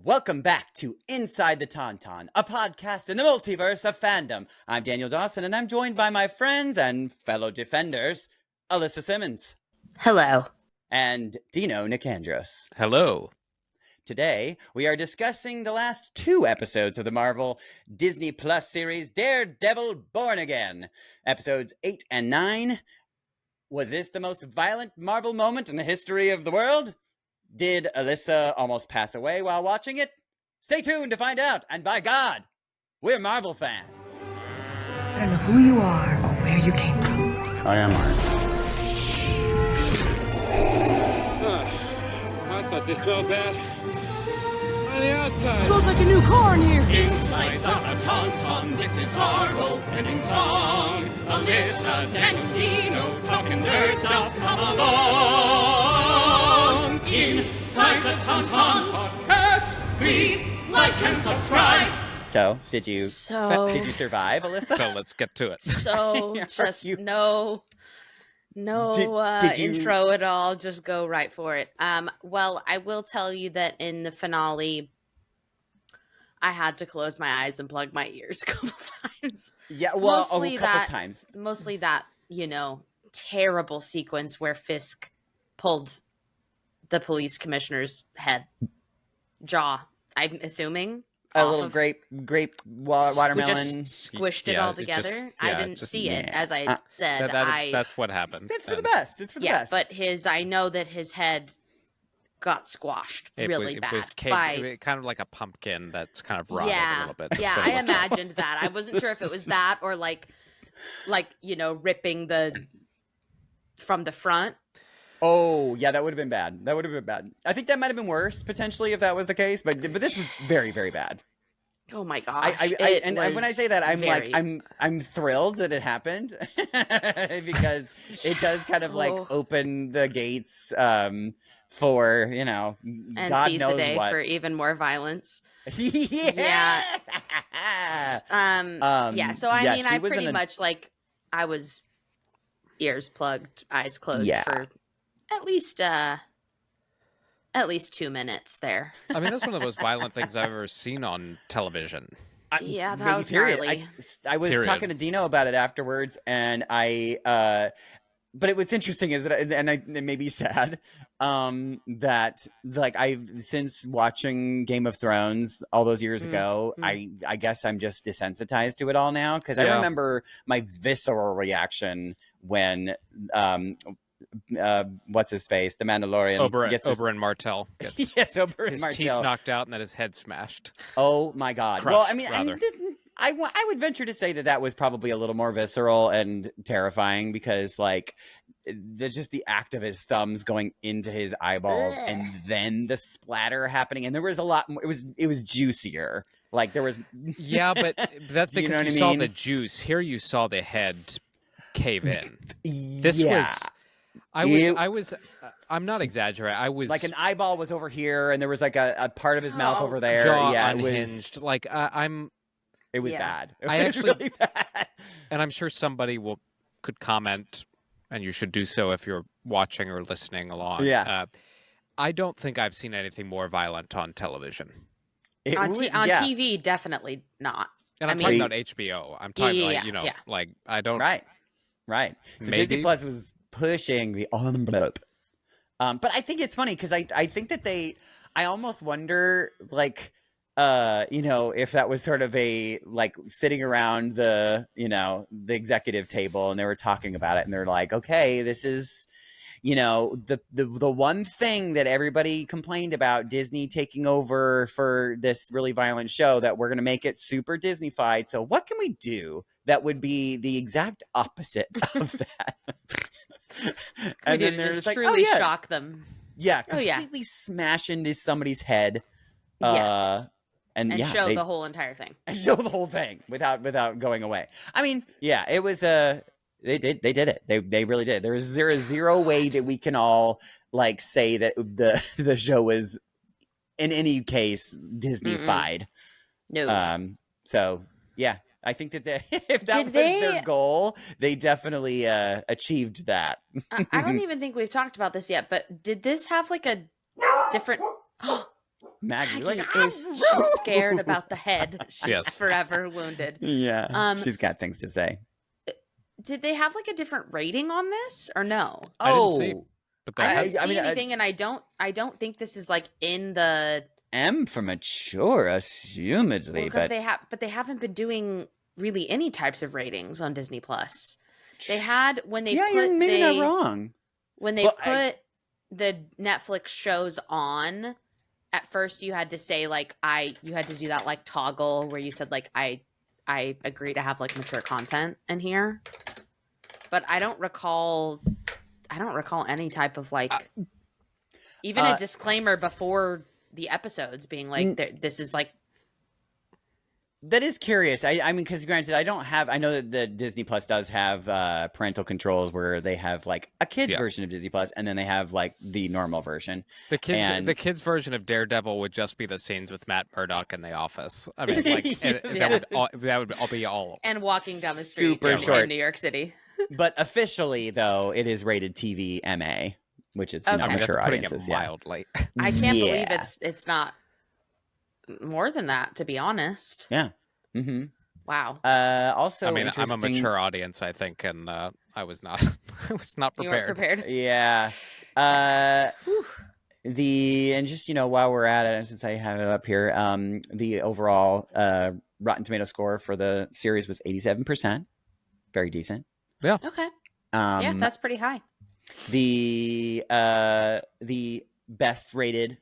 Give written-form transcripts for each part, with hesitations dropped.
Welcome back to Inside the Tauntaun, a podcast in the multiverse of fandom. I'm Daniel Dawson, and I'm joined by my friends and fellow defenders, Alyssa Simmons. Hello. And Dino Nicandros. Hello. Today, we are discussing the last 2 episodes of the Marvel Disney Plus series Daredevil Born Again. Episodes 8 and 9. Was this the most violent Marvel moment in the history of the world? Did Alyssa almost pass away while watching it? Stay tuned to find out, and by God, we're Marvel fans. I don't know who you are or where you came from. I am Iron. I thought they smelled bad. On the outside. Smells like a new car in here. Inside the Tauntaun, this is our opening song. Alyssa, Daniel, Dino, talking nerd stuff, come along. Inside the Tauntaun podcast, please like and subscribe. So, did you survive, Alyssa? So let's get to it. Did you intro at all, just go right for it. Well, I will tell you that in the finale, I had to close my eyes and plug my ears a couple times. Yeah, well, Mostly a couple times. Mostly that, terrible sequence where Fisk pulled the police commissioner's jaw, I'm assuming. A little grape watermelon. We just squished it all together. I didn't see it, as I said. That's what happened. It's for the best. It's for the best. But I know that his head got squashed really bad. It was kind of like a pumpkin that's kind of rotted a little bit. Yeah, I imagined that. I wasn't sure if it was that or like ripping from the front. Oh, yeah, that would have been bad. I think that might have been worse, potentially, if that was the case. But this was very, very bad. Oh my gosh! And when I say that, I'm thrilled that it happened because it does kind of open the gates for and God seize knows the day what. for even more violence. Yes! Yeah. So I mean, I pretty much I was ears plugged, eyes closed for at least 2 minutes there. I mean, that's one of the most violent things I've ever seen on television. That was gnarly. I was talking to Dino about it afterwards, and but what's interesting is that, it may be sad, that since watching Game of Thrones all those years ago, I guess I'm just desensitized to it all now, because I remember my visceral reaction when what's his face, the Mandalorian, Oberyn Martell gets Oberyn Martell. His teeth knocked out and then his head smashed. Oh my God! Crushed, well, I mean, I would venture to say that was probably a little more visceral and terrifying, because just the act of his thumbs going into his eyeballs and then the splatter happening, and there was a lot more. It was juicier. There was but that's because you saw the juice. Here you saw the head cave in. I'm not exaggerating. I was an eyeball was over here, and there was a part of his mouth over there. Jaw It unhinged. was bad. I actually, really bad. And I'm sure somebody could comment, and you should do so if you're watching or listening along. Yeah. I don't think I've seen anything more violent on television. On TV, definitely not. And I'm talking about HBO. I'm talking I don't. Right. So Maybe. Disney Plus was pushing the envelope. But I think it's funny because I think that I almost wonder if that was sort of a sitting around the executive table, and they were talking about it, and they're like, okay, this is the one thing that everybody complained about Disney taking over for this really violent show, that we're going to make it super Disney-fied. So what can we do that would be the exact opposite of that? And then they're just truly shock them. Yeah, completely smash into somebody's head. And show the whole entire thing. And show the whole thing without going away. I mean, it was they did it. They really did. There is zero way that we can all say that the show was in any case Disney-fied. No. So yeah. I think that if that was their goal, they definitely achieved that. I don't even think we've talked about this yet, but did this have a different... Maggie She's scared about the head. She's forever wounded. Yeah, she's got things to say. Did they have like a different rating on this or no? I didn't see, but I didn't see anything, and I don't think this is like in the M for mature, assumedly, because they haven't been doing really any types of ratings on Disney Plus. They had when they you're maybe not wrong. When they put the Netflix shows on, at first you had to say like you had to do that like toggle where you said like I agree to have like mature content in here, but I don't recall any type of like even a disclaimer before the episodes being like this is like. That is curious. I mean, because granted, I know that the Disney Plus does have parental controls where they have like a kid's version of Disney Plus, and then they have like the normal version. The kids version of Daredevil would just be the scenes with Matt Murdock in The Office. I mean, like that would all be all and walking down the street super short in New York City. But officially, though, it is rated TV MA, which is mature audiences. Mildly. I can't believe it's not more than that, to be honest. Yeah. Mm-hmm. Wow. Also, I mean, I'm a mature audience, I think, and I was not. I was not prepared. You weren't prepared. Yeah. And just while we're at it, since I have it up here, the overall Rotten Tomato score for the series was 87%. Very decent. Yeah. Okay. Yeah, that's pretty high. The best rated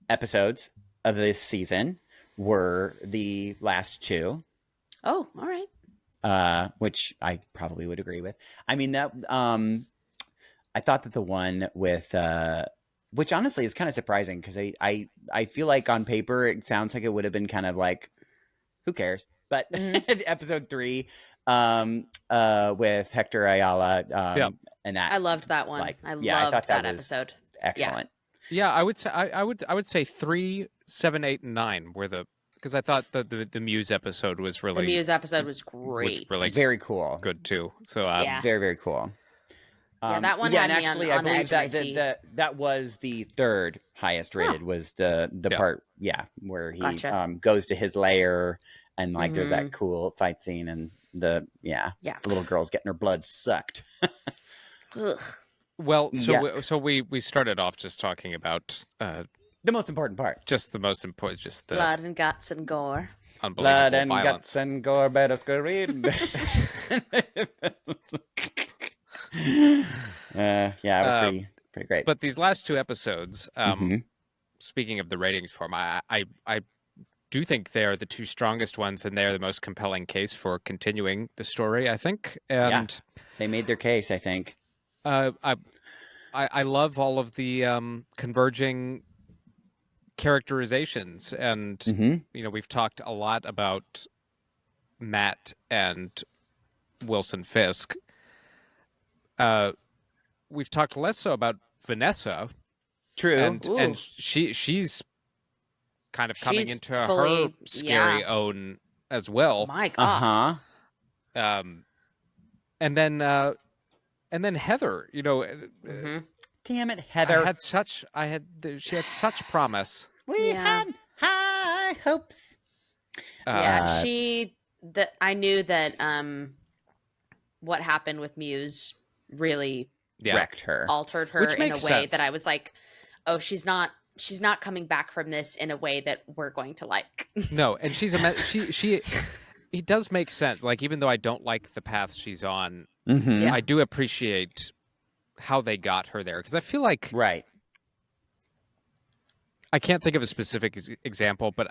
episodes of this season were the last two. Oh, all right. Which I probably would agree with. I mean that I thought that the one with which honestly is kind of surprising because I feel like on paper it sounds like it would have been kind of like who cares? But episode 3 with Hector Ayala and that I loved that one. I loved that episode. Excellent. Yeah, I would say I would say 3, 7, 8, and 9 were because I thought the Muse episode was really great. Was really very cool, good too. So very, very cool. That one. And actually, I believe that was the third highest rated. Was the part where he goes to his lair and like there's that cool fight scene and the little girl's getting her blood sucked. Well, so we started off just talking about the most important part. Just the most important, just the blood and guts and gore. Unbelievable blood and violence. Guts and gore, better scream. It was pretty great. But these last 2 episodes, speaking of the ratings form, I do think they are the 2 strongest ones, and they are the most compelling case for continuing the story, I think. And they made their case, I think. I love all of the converging characterizations, and we've talked a lot about Matt and Wilson Fisk. We've talked less so about Vanessa. True, and she's kind of coming into her scary own as well. Oh my God. And then Heather, Damn it, Heather! She had such promise. We had high hopes. I knew that what happened with Muse really wrecked her, altered her in a way that I was like, oh, she's not coming back from this in a way that we're going to like. No, and it does make sense. Like, even though I don't like the path she's on, I do appreciate how they got her there, because I feel like I can't think of a specific example, but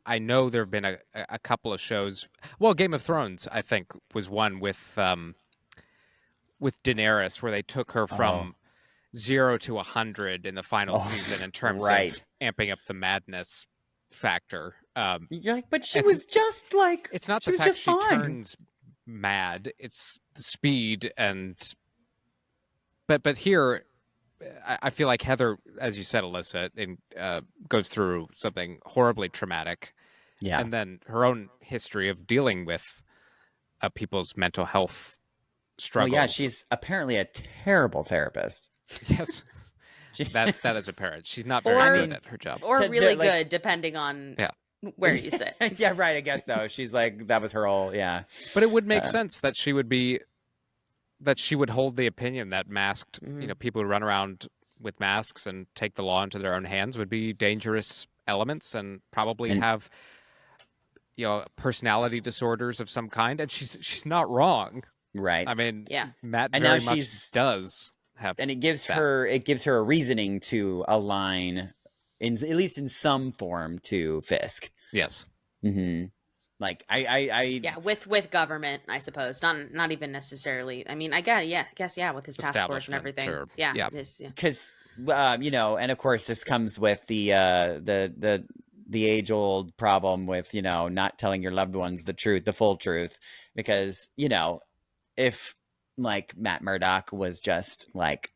I know there have been a couple of shows. Well, Game of Thrones, I think, was one with Daenerys, where they took her from 0 to 100 in the final season in terms of amping up the madness factor. You're like, but she was just like, it's not the fact she turns mad; it's the speed and. But here, I feel like Heather, as you said, Alyssa, goes through something horribly traumatic. Yeah. And then her own history of dealing with people's mental health struggles. Well, yeah, she's apparently a terrible therapist. Yes. That is apparent. She's not Or- very I good mean, at her job. Or To- really like- good, depending on where you sit. Yeah, right. I guess so. She's like, that was her whole, yeah. But it would make sense that she would hold the opinion that masked, people who run around with masks and take the law into their own hands would be dangerous elements and probably have, personality disorders of some kind. And she's not wrong. Right. I mean, Yeah. Matt And very now much does have, and it gives that. her a reasoning to align, at least in some form, to Fisk. Yes. Mm-hmm. Like I Yeah, with government, I suppose. Not even necessarily. I mean, I guess with his task force and everything. Sure. Yeah. Yeah. because and of course this comes with the age old problem with not telling your loved ones the full truth, because if like Matt Murdock was just like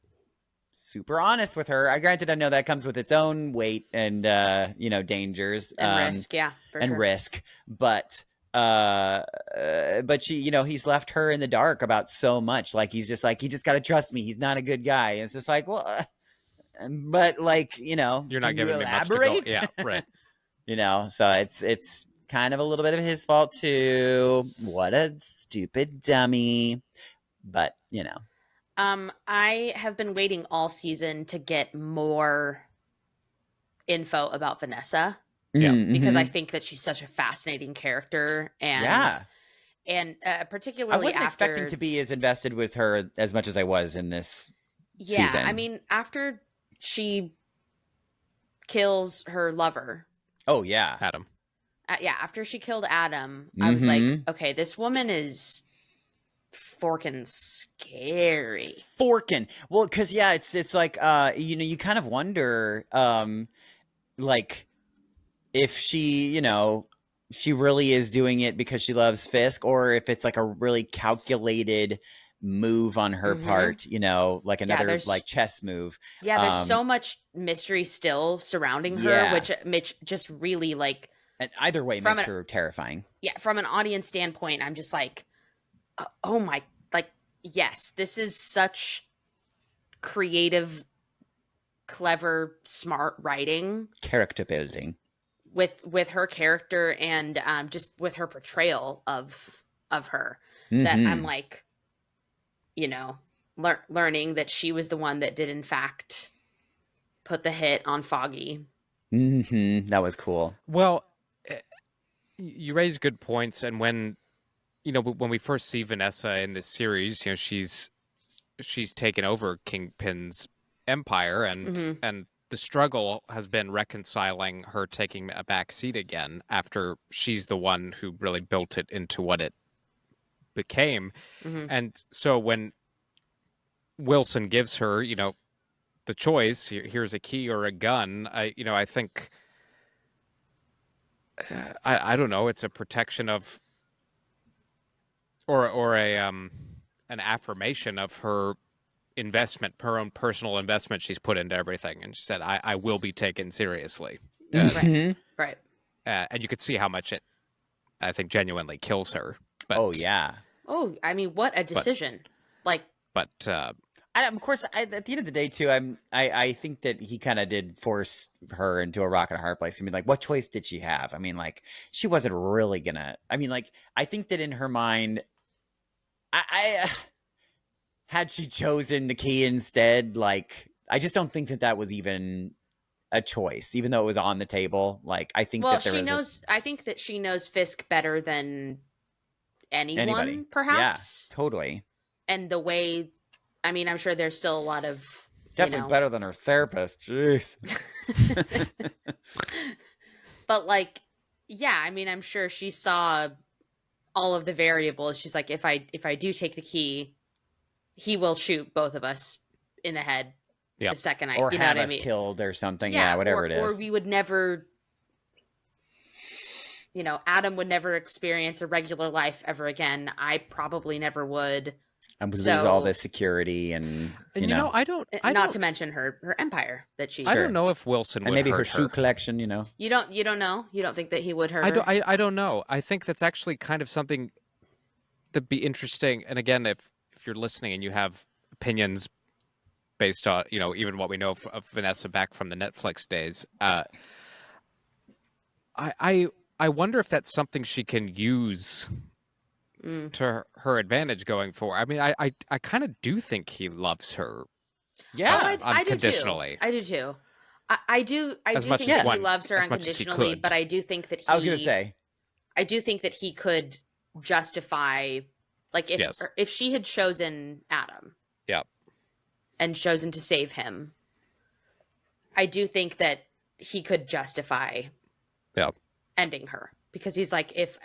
super honest with her, granted I know that comes with its own weight and dangers And risk, for sure. risk, but she he's left her in the dark about so much. Like he's just like, you just got to trust me, he's not a good guy. And it's just like, well, but like you're not giving me much to go. elaborate? Yeah, right. So it's kind of a little bit of his fault too. What a stupid dummy. But I have been waiting all season to get more info about Vanessa. Yeah. Because I think that she's such a fascinating character, and particularly I wasn't after, expecting to be as invested with her as much as I was in this season. I mean, after she kills her lover, oh yeah, Adam. After she killed Adam, I was like, okay, this woman is forking scary. Well, because it's like you kind of wonder like if she she really is doing it because she loves Fisk, or if it's like a really calculated move on her part, like another like chess move. Yeah, there's so much mystery still surrounding her, which just really like, and either way makes her terrifying. Yeah, from an audience standpoint, I'm just like, oh my, like, yes, this is such creative, clever, smart writing, character building with her character, and just with her portrayal of her, that I'm like, learning that she was the one that did in fact put the hit on Foggy. That was cool. Well, you raise good points, and when we first see Vanessa in this series, she's taken over Kingpin's empire, and the struggle has been reconciling her taking a back seat again after she's the one who really built it into what it became. And so when Wilson gives her, the choice, here's a key or a gun, I think, I don't know, it's a protection of, or a an affirmation of her investment, her own personal investment she's put into everything. And she said, I will be taken seriously. Right. And you could see how much it, I think, genuinely kills her. But, I mean, what a decision. Of course, at the end of the day, too, I think that he kind of did force her into a rock and a hard place. I mean, like, what choice did she have? I mean, like, she wasn't really gonna. I mean, like, I think that in her mind, I had she chosen the key instead, like, I just don't think that was even a choice, even though it was on the table. Like, I think that there was I think that she knows Fisk better than anybody, perhaps. Yeah, totally. And the way, I mean, I'm sure there's still a lot of definitely better than her therapist. Jeez. But like, yeah, I mean, I'm sure she saw all of the variables. She's like, if I do take the key, he will shoot both of us in the head the second or have us killed or something. Yeah, whatever it is. Or we would never, Adam would never experience a regular life ever again. I probably never would. And lose all this security and I don't not to mention her empire that she. I don't know if Wilson would and maybe hurt her shoe collection. You don't know. You don't think that he would hurt her? I don't know. I think that's actually kind of something that'd be interesting. And again, if you're listening and you have opinions based on, even what we know of Vanessa back from the Netflix days. I wonder if that's something she can use to her advantage going forward. I mean, I kind of do think he loves her. Yeah, unconditionally. I do too. I do think that he loves her unconditionally, but I do think that he. I was going to say. I do think that he could justify, like, if she had chosen Adam. Yeah. And chosen to save him, I do think that he could justify. Yeah. Ending her, because he's like, if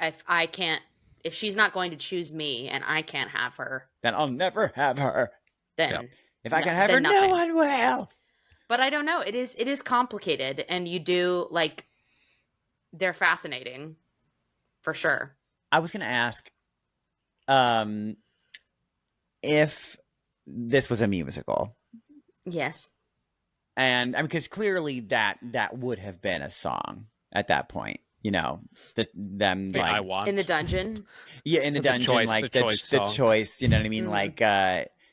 she's not going to choose me and I can't have her, then I'll never have her. Then if I can have her, no one will. But I don't know. It is complicated, and you do like. They're fascinating, for sure. I was going to ask, if this was a musical. Yes. And because clearly that would have been a song at that point. Them like I want in the dungeon. Yeah, in the dungeon, choice, like the choice. You know what I mean?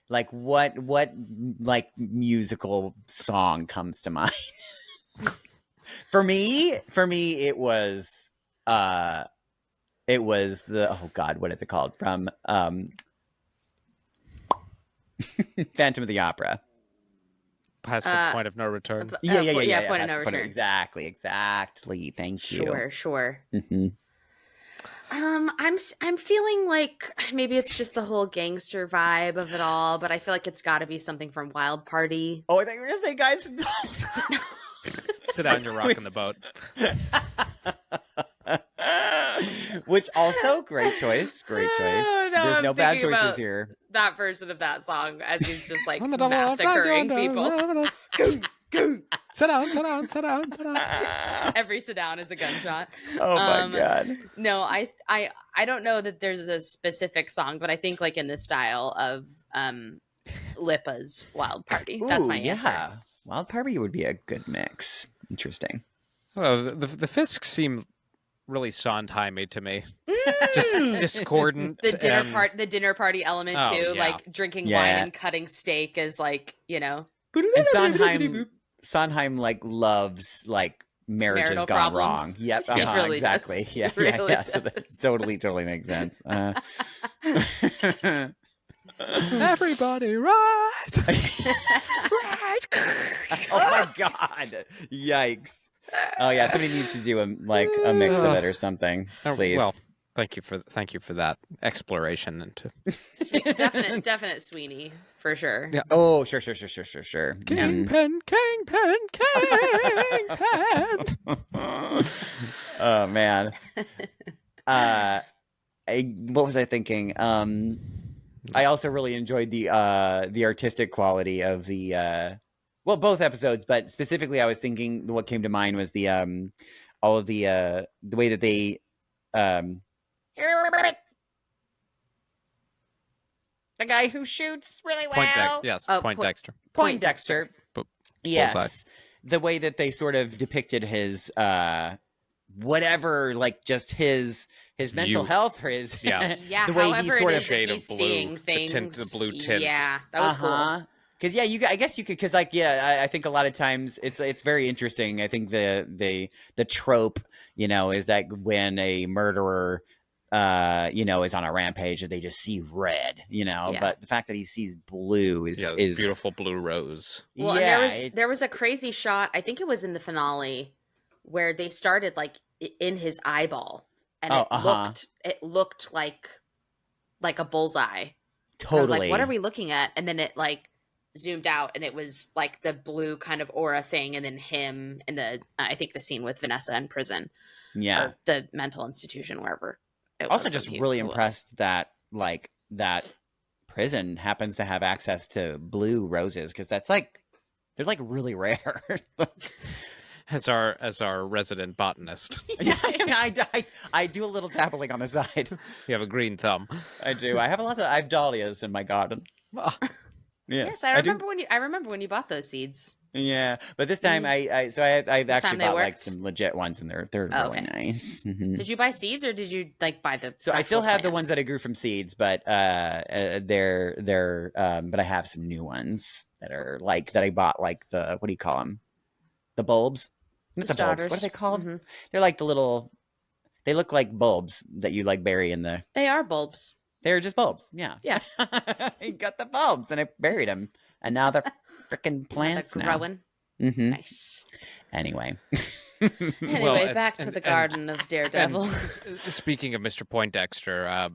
Like what like musical song comes to mind? For me, it was the oh god, what is it called? From Phantom of the Opera. Past the point of no return. Yeah. Point of no return. Exactly. Thank you. Sure. Mm-hmm. I'm feeling like maybe it's just the whole gangster vibe of it all, but I feel like it's got to be something from Wild Party. Oh, I thought you were gonna say Guys. Sit down, you're rocking the boat. Which also great choice. There's no bad choices here. That version of that song as he's just like massacring people. Go. Sit down. Every sit down is a gunshot. Oh my god. No, I don't know that there's a specific song, but I think like in the style of Lippa's Wild Party. That's my answer. Yeah. Wild Party would be a good mix. Interesting. Well, the Fisks seem really Sondheimy to me. Just discordant. The dinner party element too, like drinking wine and cutting steak is like, And Sondheim like loves like marriages marital gone problems. wrong. Yep, Really exactly. does. Yeah. So that totally makes sense. Everybody, right? Right. Oh my god! Yikes! Oh yeah, somebody needs to do a mix of it or something, please. Well, thank you for that exploration into definite Sweeney for sure. Yeah. Oh, sure. Kingpin. Oh man. What was I thinking? I also really enjoyed the artistic quality of the both episodes, but specifically I was thinking what came to mind was the all of the way that they the guy who shoots really well. Poindexter. Poindexter. Yes. The way that they sort of depicted his whatever, like just his mental view. Health or his the way he sort of shade of blue, the blue tint. Yeah, that was cool. Because I guess you could, because I think a lot of times it's very interesting. I think the trope, is that when a murderer, is on a rampage, they just see red, But the fact that he sees blue is beautiful blue rose. Well, and there was a crazy shot. I think it was in the finale where they started like in his eyeball, and it looked like a bullseye. Totally. I was like, what are we looking at? And then it like zoomed out, and it was like the blue kind of aura thing, and then him in the I think the scene with Vanessa in prison, or the mental institution, wherever. Also, just really impressed that like that prison happens to have access to blue roses, because they're like really rare. As our resident botanist. Yeah, I do a little dabbling on the side. You have a green thumb. I do. I have dahlias in my garden. Yes, I remember when you bought those seeds. Yeah, but this time I've actually bought like worked? some legit ones, and they're Oh, really okay. nice. Did you buy seeds or did you like buy the? So I still actual have the plants? ones that I grew from seeds, but but I have some new ones that are like that I bought, like the, what do you call them? The bulbs. Not the bulbs. Starters. What are they called? Mm-hmm. They're like the little. They look like bulbs that you like bury in the. They are bulbs. They're just bulbs. Yeah. Yeah. I got the bulbs and I buried them, and now they're freaking plants They're now. growing. Mm-hmm. Nice. Anyway. Anyway, back to the garden of Daredevil. Speaking of Mr. Poindexter,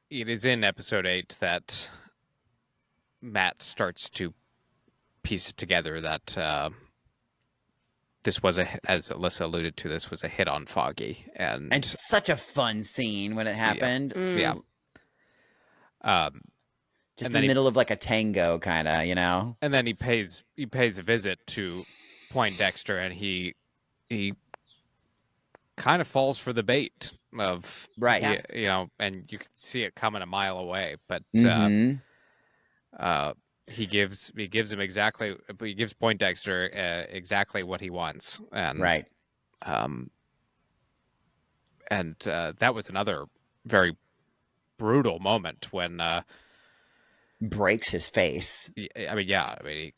it is in episode 8 that Matt starts to piece it together that this was as Alyssa alluded to, this was a hit on Foggy, and such a fun scene when it happened. Yeah. Just in the middle of like a tango, kind of, you know. And then he pays a visit to Poindexter, and he kind of falls for the bait of you know, and you can see it coming a mile away, but he gives Poindexter exactly what he wants, and and that was another very brutal moment when breaks his face. I mean, he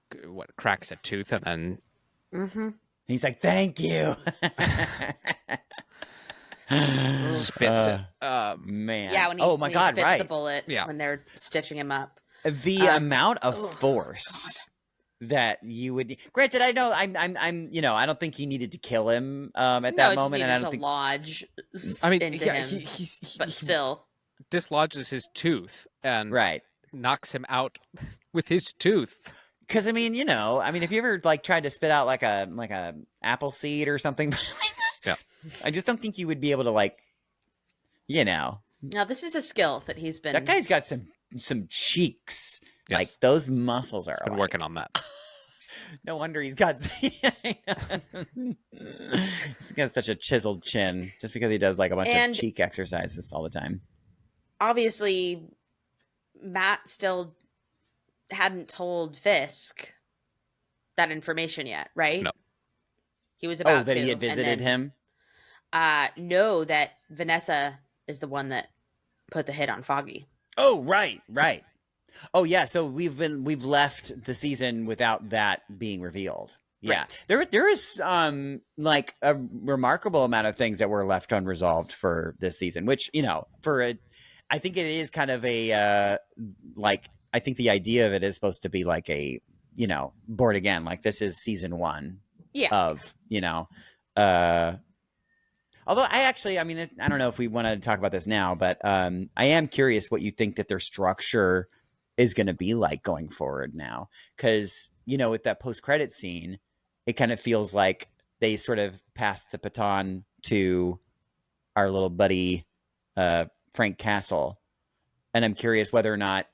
cracks a tooth, and then he's like, "Thank you." Spits it. Man. Yeah, when he, when he spits the bullet when they're stitching him up. The amount of force that you would. Granted, I know I'm you know, I don't think he needed to kill him at that moment, and I don't think lodge. I mean, into him, but still dislodges his tooth and knocks him out with his tooth. Because I mean, you know, if you ever like tried to spit out like a apple seed or something, I just don't think you would be able to, like, you know. Now this is a skill that he's been. That guy's got some cheeks. Yes. Like those muscles are. He's been working on that. No wonder he's got. He's got such a chiseled chin, just because he does like a bunch of cheek exercises all the time. Obviously, Matt still hadn't told Fisk that information yet, right? No. He was about that he had visited him? No, that Vanessa is the one that put the hit on Foggy. Oh, right. Oh, yeah, so we've left the season without that being revealed. Yeah. Right. There is like a remarkable amount of things that were left unresolved for this season, which, you know, I think it is kind of a like, I think the idea of it is supposed to be like a, you know, Born Again, like this is season 1 of, you know, although I don't know if we want to talk about this now, but I am curious what you think that their structure is going to be like going forward now. Because, you know, with that post-credit scene, it kind of feels like they sort of passed the baton to our little buddy, Frank Castle. And I'm curious whether or not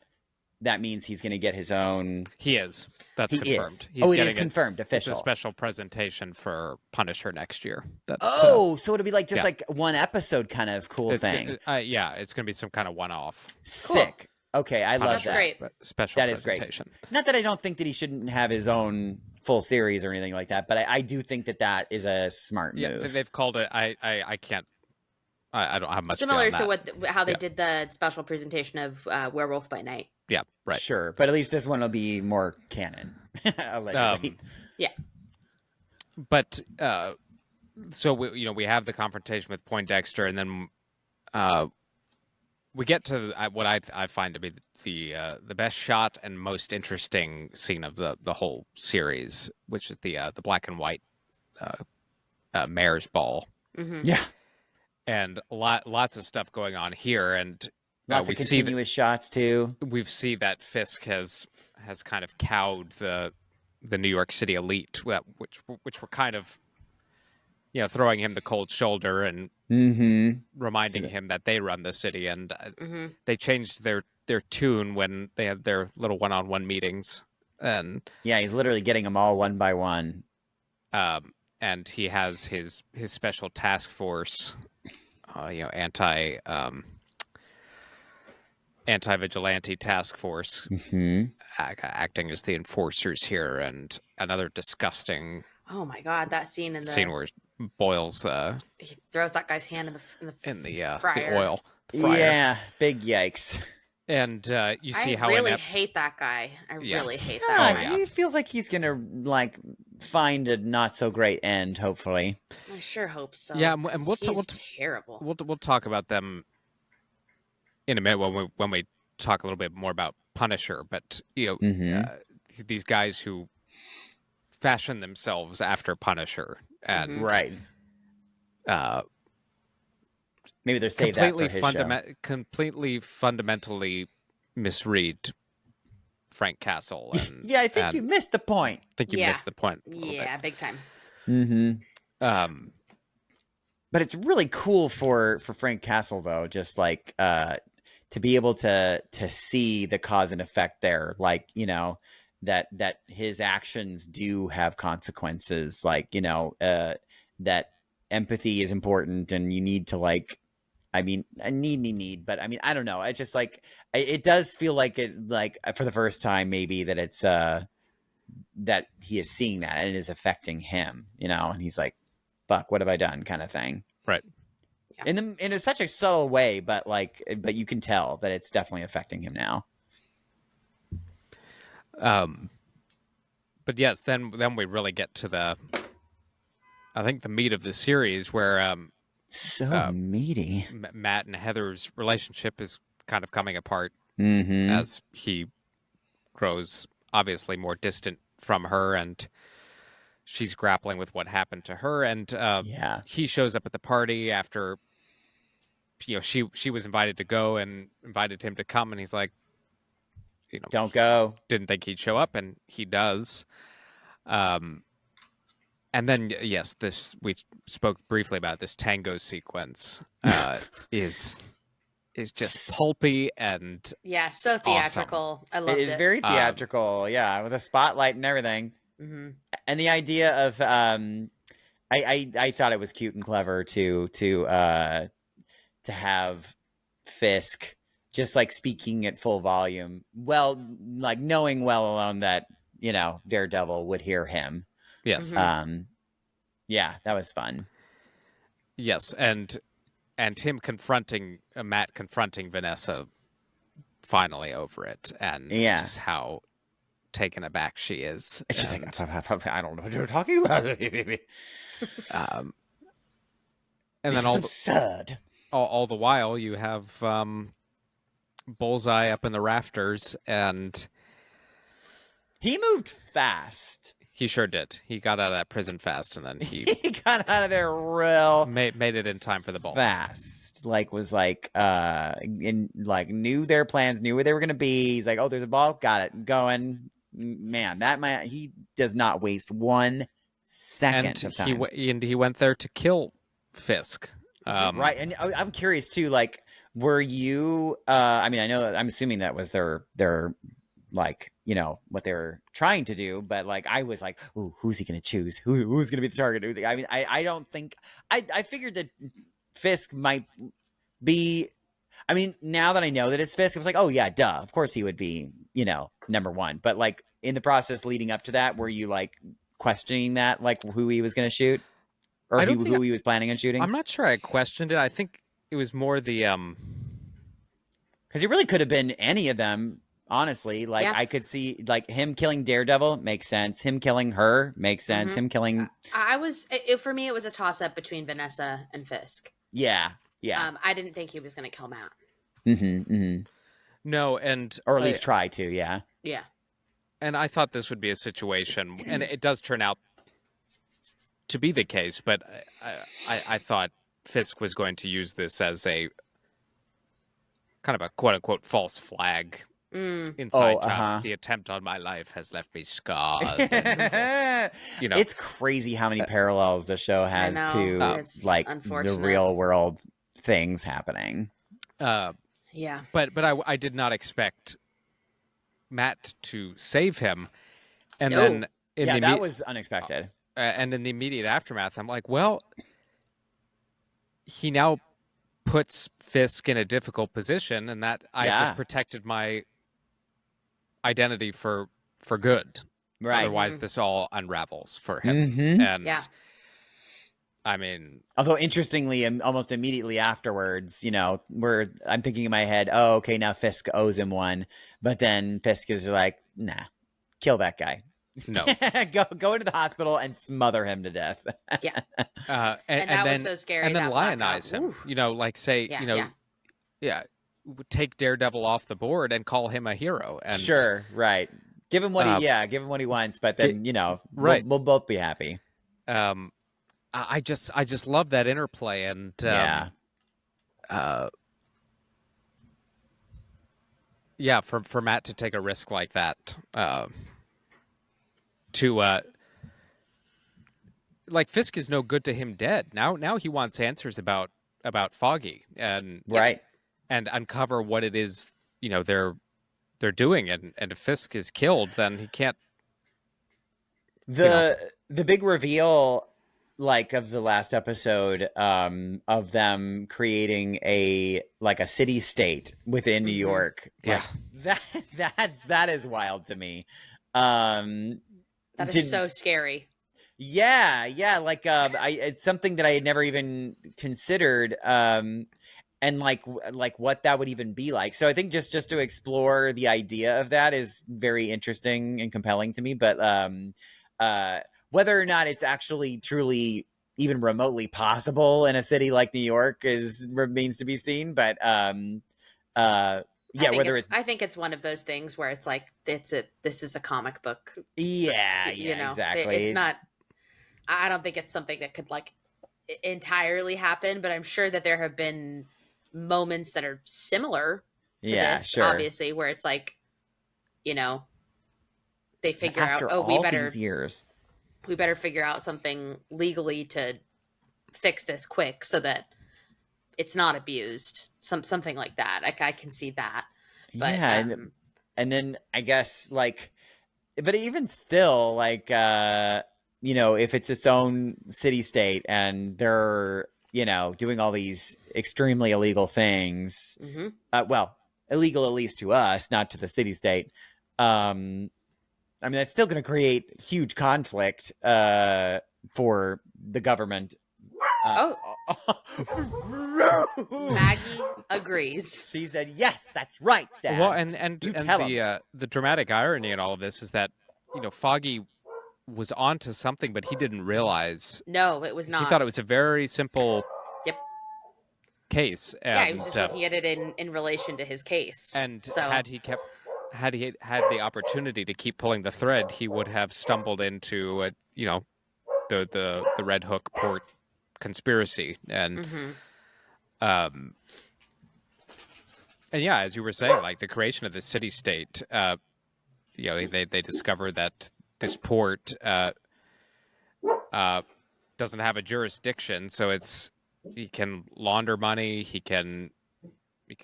that means he's going to get his own. He is. That's confirmed. It is confirmed, official. It's a special presentation for Punisher next year. So it'll be like just like one episode kind of cool thing. It's going to be some kind of one-off. Sick. Cool. Okay, I love that. That's great. Special that presentation. Is great. Not that I don't think that he shouldn't have his own full series or anything like that, but I do think that is a smart move. Yeah, they've called it. I can't. I don't have much. Similar to how they did the special presentation of Werewolf by Night. Yeah, right. Sure, but at least this one will be more canon, allegedly. Yeah. But so we have the confrontation with Poindexter, and then we get to what I find to be the best shot and most interesting scene of the whole series, which is the black and white mayor's ball. Mm-hmm. Yeah, and lots of stuff going on here, and lots of continuous shots too. We see that Fisk has kind of cowed the New York City elite, which were kind of, you know, throwing him the cold shoulder and reminding him that they run the city, and they changed their tune when they had their little one-on-one meetings. And yeah, he's literally getting them all one by one. And he has his special task force, anti-vigilante task force, acting as the enforcers here, and another disgusting Oh my god, that scene in scene the where boils he throws that guy's hand in the the fryer. oil, the fryer. Yeah, big yikes. And you see I how really inept. hate that guy. I Yeah. really hate Yeah, that guy. yeah. he feels like he's gonna like find a not so great end. Hopefully, I sure hope so. Yeah, and 'cause he's terrible. We'll talk about them in a minute when we talk a little bit more about Punisher. But these guys who fashion themselves after Punisher and right? Maybe they're saved that for his show. completely fundamentally misread Frank Castle. And, Yeah, I think you missed the point. I think you missed the point. Yeah, big time. But it's really cool for Frank Castle though, just like to be able to see the cause and effect there, like that his actions do have consequences, like that empathy is important, and you need to like. I mean, but I mean, I don't know. It's just like it does feel like it, like for the first time, maybe that it's that he is seeing that and it is affecting him, and he's like, "Fuck, what have I done?" kind of thing, right? Yeah. In such a subtle way, but you can tell that it's definitely affecting him now. But yes, then we really get to I think the meat of the series where so meaty. Matt and Heather's relationship is kind of coming apart as he grows obviously more distant from her, and she's grappling with what happened to her. And he shows up at the party after she was invited to go and invited him to come, and he's like, don't go. Didn't think he'd show up, and he does. And then, yes, we spoke briefly about this tango sequence is just pulpy and so theatrical. Awesome. I loved it. It is very theatrical, with a spotlight and everything. Mm-hmm. And the idea of I thought it was cute and clever to have Fisk just like speaking at full volume, like knowing well alone that Daredevil would hear him. Yes. Yeah, that was fun. Yes, and him confronting Matt confronting Vanessa finally over it, and just how taken aback she is. She's like, I don't know what you're talking about. And this then is absurd. All the while you have Bullseye up in the rafters, and he moved fast. He sure did. He got out of that prison fast, and then he got out of there real made it in time for the ball. Fast, knew their plans, knew where they were going to be. He's like, "Oh, there's a ball, got it, going." Man, he does not waste 1 second of time. He went there to kill Fisk, right? And I'm curious too. Like, were you? I mean, I'm assuming that was their what they were trying to do, but like I was like, ooh, who's he going to choose? Who's going to be the target? I mean, I don't think I figured that Fisk might be. I mean, now that I know that it's Fisk, I was like, oh yeah, duh, of course he would be, number one. But like in the process leading up to that, were you like questioning that, like who he was going to shoot, or who he was planning on shooting? I'm not sure I questioned it. I think it was more the because he really could have been any of them. Honestly, like I could see like him killing Daredevil makes sense. Him killing her makes sense. Mm-hmm. Him killing. For me, it was a toss up between Vanessa and Fisk. Yeah. I didn't think he was going to kill Matt. No, or at least try to. Yeah. And I thought this would be a situation, and it does turn out to be the case. But I thought Fisk was going to use this as a kind of a quote unquote false flag. Inside job. The attempt on my life has left me scarred. And, it's crazy how many parallels the show has to like the real world things happening. But I did not expect Matt to save him, and then that was unexpected. And in the immediate aftermath, I'm like, well, he now puts Fisk in a difficult position, and that I just protected my identity for good. Right. Otherwise, this all unravels for him. Mm-hmm. And I mean, although interestingly, almost immediately afterwards, I'm thinking in my head, oh, okay, now Fisk owes him one, but then Fisk is like, nah, kill that guy. No, go into the hospital and smother him to death. Yeah. And that then, was so scary. And then that lionize him. Ooh. Like say, take Daredevil off the board and call him a hero. And sure, right. Give him what he wants, but then right. we'll both be happy. I just love that interplay, and for Matt to take a risk like that, like Fisk is no good to him dead. Now he wants answers about Foggy and and uncover what it is they're doing, and if Fisk is killed, then he can't. The big reveal, like, of the last episode, of them creating a city state within New York. Yeah, that is wild to me. That is so scary. Yeah. It's something that I had never even considered. And like what that would even be like. So I think just to explore the idea of that is very interesting and compelling to me. But whether or not it's actually truly even remotely possible in a city like New York remains to be seen. But I think it's one of those things where it's like this is a comic book. Yeah, exactly. It's not. I don't think it's something that could entirely happen, but I'm sure that there have been moments that are similar to this, sure. obviously, where it's like, they figure after out, we better figure out something legally to fix this quick so that it's not abused. Something like that. I can see that. But, and then I guess but even still, if it's its own city state and they're doing all these extremely illegal things, illegal at least to us, not to the city state. That's still going to create huge conflict for the government. Maggie agrees. She said, "Yes, that's right, Dad." Well, and the dramatic irony in all of this is that Foggy was onto something, but he didn't realize. No, it was not. He thought it was a very simple case. And, he was just looking at it in relation to his case. And so, had he had the opportunity to keep pulling the thread, he would have stumbled into the Red Hook port conspiracy. And and as you were saying, the creation of the city state, they discover that this port doesn't have a jurisdiction, so he can launder money. He can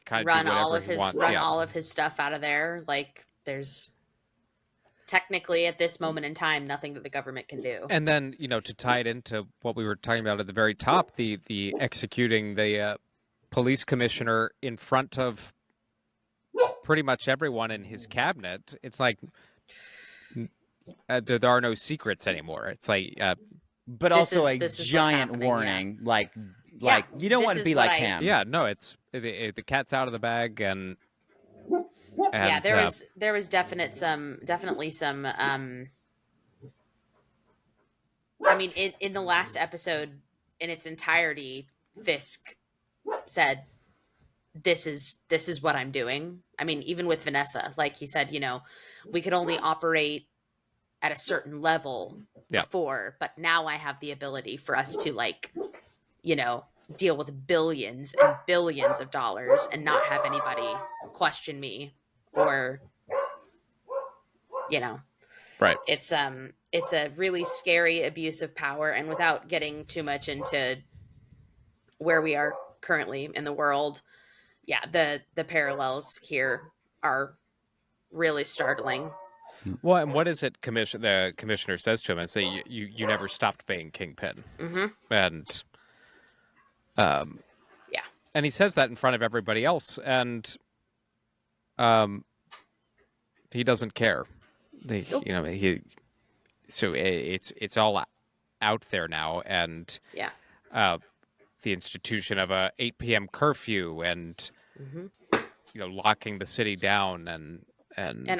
kind of run do all of his stuff out of there. There's technically at this moment in time nothing that the government can do. And then to tie it into what we were talking about at the very top, the executing the police commissioner in front of pretty much everyone in his cabinet. It's like. There are no secrets anymore. It's but also a giant warning. You don't want to be like him. Yeah, no, it's the cat's out of the bag, and there was definitely some. In the last episode, in its entirety, Fisk said, "This is what I'm doing." Even with Vanessa, he said, we could only operate at a certain level before, but now I have the ability for us to deal with billions and billions of dollars and not have anybody question me or right. It's a really scary abuse of power, and without getting too much into where we are currently in the world, the parallels here are really startling. Well, and what is it the commissioner says to him and say, you never stopped being Kingpin. And and he says that in front of everybody else. And He doesn't care. Nope. So it's all out there now, and Yeah. The institution of a 8 p.m. curfew, and locking the city down, and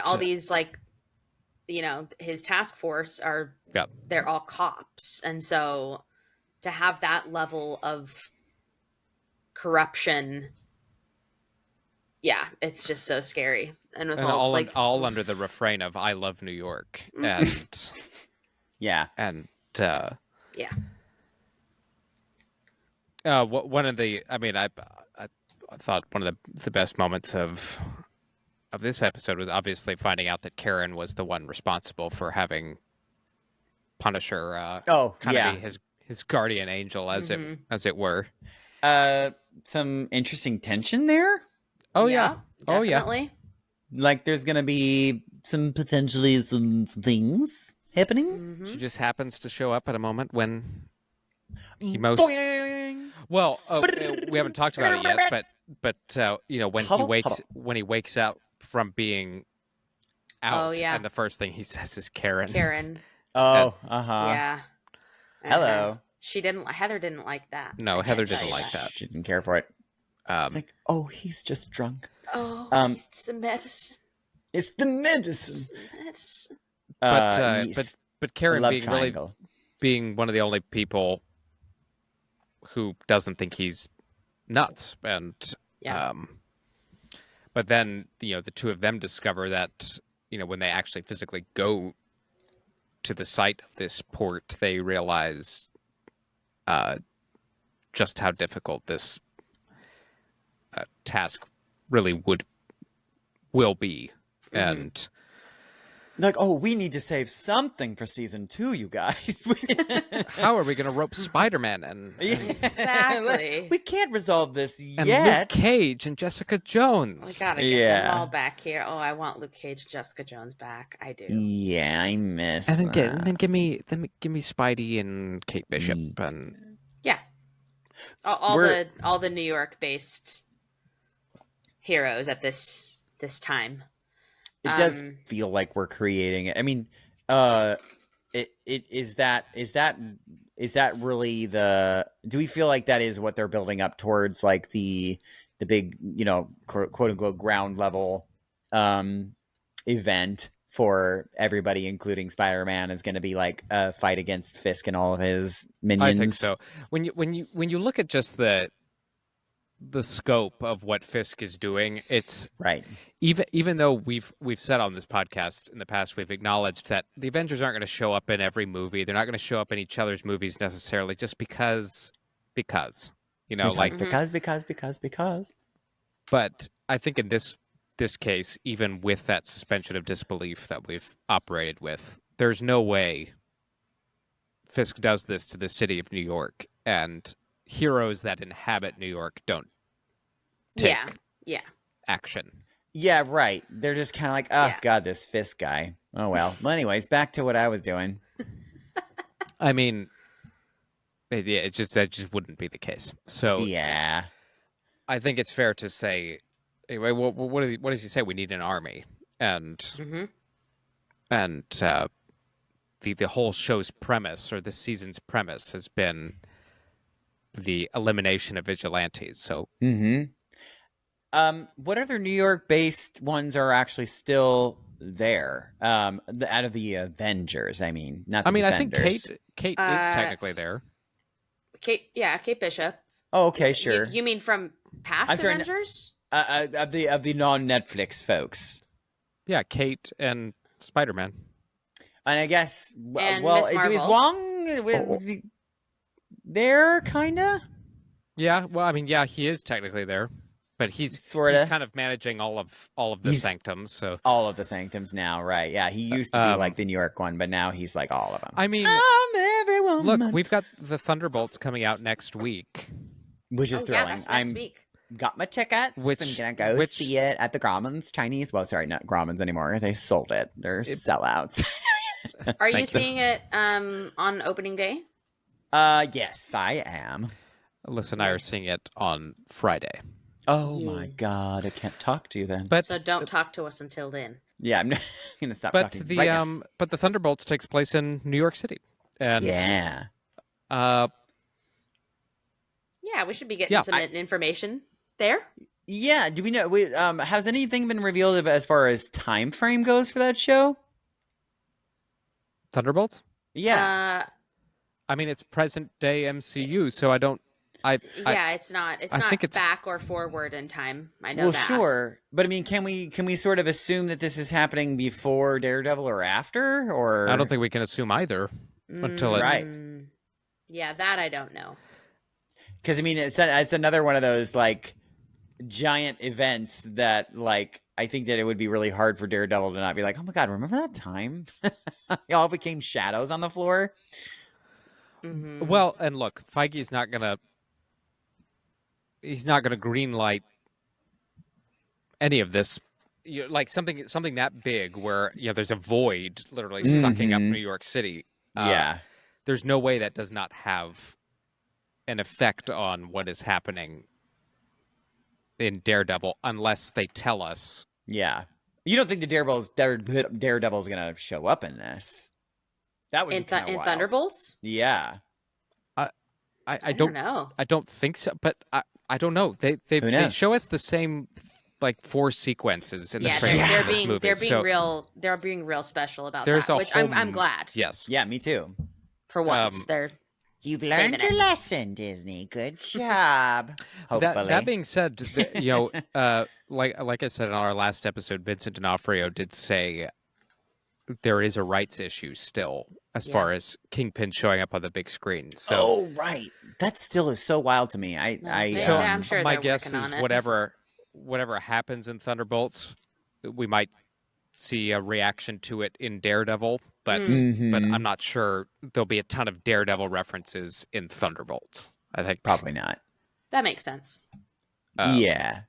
all these his task force they're all cops, and so to have that level of corruption, it's just so scary, and with all under the refrain of "I love New York," and yeah, and I thought one of the best moments of this episode was obviously finding out that Karen was the one responsible for having Punisher of be his guardian angel, as it were. Some interesting tension there. Oh yeah. Definitely. Like there's gonna be potentially some things happening. She just happens to show up at a moment when he most Boing! well. We haven't talked about it yet, but when he wakes up from being out, and the first thing he says is Karen. Karen. Oh, Yeah. Hello. Heather didn't like that. No, Heather didn't like that. She didn't care for it. It's like, oh, he's just drunk. Oh, it's the medicine. It's the medicine. But Karen being one of the only people who doesn't think he's nuts, and but then the two of them discover that when they actually physically go to the site of this port, they realize just how difficult this task really will be. And like, oh, we need to save something for season 2, you guys. How are we going to rope Spider-Man and exactly? We can't resolve this and yet. Luke Cage and Jessica Jones. We gotta get them all back here. Oh, I want Luke Cage and Jessica Jones back. I do. Yeah, I miss. And then give me Spidey and Kate Bishop and all the New York based heroes at this time. It does feel like we're creating it. I mean, is that really do we feel like that is what they're building up towards, like the big, quote unquote ground level event for everybody, including Spider-Man, is going to be like a fight against Fisk and all of his minions? I think so. When you look at just the scope of what Fisk is doing, it's right. Even though we've said on this podcast in the past, we've acknowledged that the Avengers aren't going to show up in every movie. They're not going to show up in each other's movies necessarily, just because. Because. But I think in this case, even with that suspension of disbelief that we've operated with, there's no way Fisk does this to the city of New York, and heroes that inhabit New York don't take action. Yeah, right. They're just kind of like, oh, God, this Fisk guy. Oh, well. Well, anyways, back to what I was doing. I mean, that just wouldn't be the case. So yeah, I think it's fair to say, anyway, what does he say? We need an army. And the whole show's premise, or this season's premise, has been the elimination of vigilantes. So what other New York-based ones are actually still there? Out of the Avengers, I mean, not the Defenders. I think Kate is technically there. Kate Bishop. Oh, okay, sure. You mean from past Avengers? Of the non-Netflix folks. Yeah, Kate and Spider-Man. And I guess, and is Wong there, kinda? Yeah, well, I mean, yeah, he is technically there. But he's kind of managing all of the sanctums. So all of the sanctums now, right? Yeah, he used to be like the New York one, but now he's like all of them. I mean, everyone. Look, we've got the Thunderbolts coming out next week, which is thrilling. Yeah, that's next week. Got my ticket. I'm gonna go see it at the Grauman's Chinese. Well, sorry, not Grauman's anymore. They sold it. They're sellouts. Are you seeing it on opening day? Yes, I am. Alyssa and I are seeing it on Friday. Oh my God, I can't talk to you then. So don't talk to us until then. Yeah, I'm not gonna stop But talking the right now. but the Thunderbolts takes place in New York City, and Yeah. Yeah, we should be getting Yeah, some information there. Yeah. Do we know? Has anything been revealed as far as time frame goes for that show? Thunderbolts. Yeah. I mean, it's present day MCU, so I don't. Yeah, it's not. It's I not think it's back or forward in time. I know well, that. sure, but I mean, can we sort of assume that this is happening before Daredevil or after? Or I don't think we can assume either until it. Right. Yeah, that I don't know. Because I mean, it's another one of those like giant events that like I think that it would be really hard for Daredevil to not be like, oh my god, remember that time? They all became shadows on the floor. Well, and look, Feige's not gonna. He's not gonna greenlight any of this. Like something that big where there's a void literally sucking up New York City. Yeah. There's no way that does not have an effect on what is happening in Daredevil unless they tell us. Yeah. You don't think the Daredevil's gonna show up in this? That would be in wild. Thunderbolts. Yeah. I don't know. I don't think so, but I don't know. They show us the same like 4 sequences in the trailer for this movie. They're being real special about there's that, which I'm glad. Yes. Yeah, me too. For once, you've learned your lesson, Disney. Good job. Hopefully. That being said, like I said in our last episode, Vincent D'Onofrio did say there is a rights issue still as far as Kingpin showing up on the big screen. So, right, that still is so wild to me. I'm sure my they're guess working is on it. whatever happens in Thunderbolts, we might see a reaction to it in Daredevil, but I'm not sure there'll be a ton of Daredevil references in Thunderbolts. I think probably not. That makes sense. Yeah,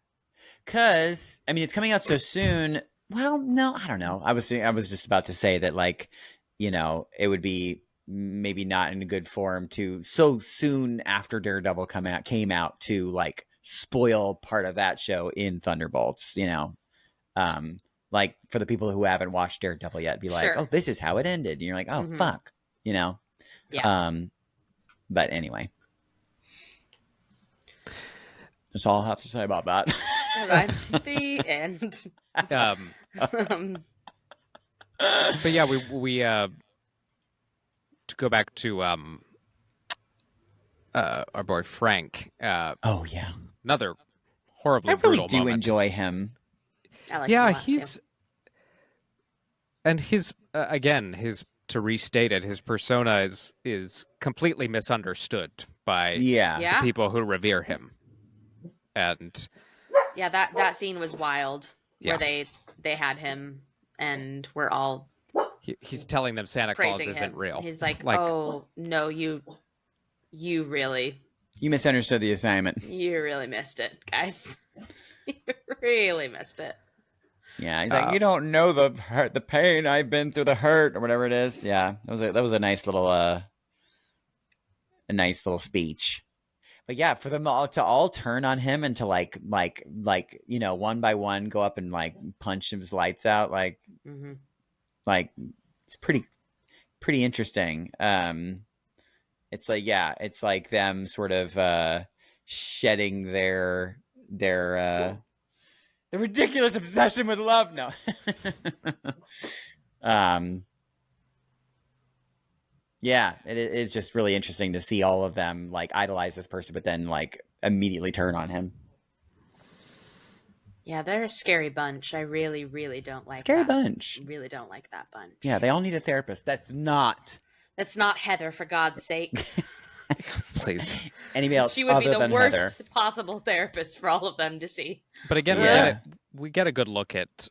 because I mean it's coming out so soon. Well, no, I don't know. I was just about to say that like, it would be maybe not in a good form to so soon after Daredevil came out to like spoil part of that show in Thunderbolts, like for the people who haven't watched Daredevil yet, be like, oh, this is how it ended. And you're like, oh, fuck, Yeah. But anyway, that's all I have to say about that. All right. The end. But yeah, we to go back to our boy Frank. Oh yeah, another horribly I really brutal do moment. enjoy him. I like him a lot, he's too. and his again his to restate it, his persona is completely misunderstood by the people who revere him, and that scene was wild where they had him and we're all he's telling them Santa Claus isn't real. He's like, oh no, you really misunderstood the assignment. You really missed it, guys. You really missed it. Yeah, he's like, you don't know the hurt, the pain I've been through, the hurt, or whatever it is. Yeah, that was a nice little speech. But yeah, for them to all turn on him and to like one by one go up and like punch his lights out, like it's pretty interesting. It's like it's like them sort of shedding their the ridiculous obsession with love. No. Yeah, it's just really interesting to see all of them like idolize this person, but then like immediately turn on him. Yeah, they're a scary bunch. I really, really don't like scary that. bunch. Really don't like that bunch. Yeah, they all need a therapist. That's not Heather, for God's sake. Please. Anybody else? She would be the worst Heather. possible therapist for all of them to see. But again, we get a good look at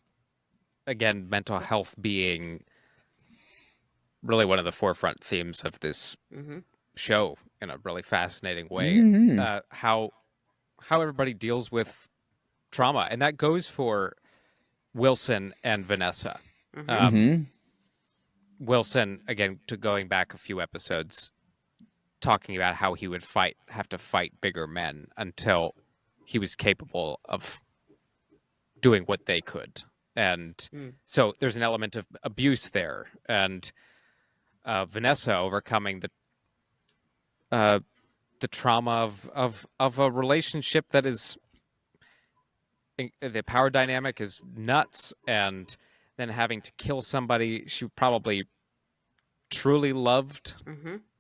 mental health being really one of the forefront themes of this show in a really fascinating way. How everybody deals with trauma, and that goes for Wilson and Vanessa. Wilson, again, going back a few episodes, talking about how he would have to fight bigger men until he was capable of doing what they could. And so there's an element of abuse there. And Vanessa overcoming the trauma of a relationship that is, the power dynamic is nuts, and then having to kill somebody she probably truly loved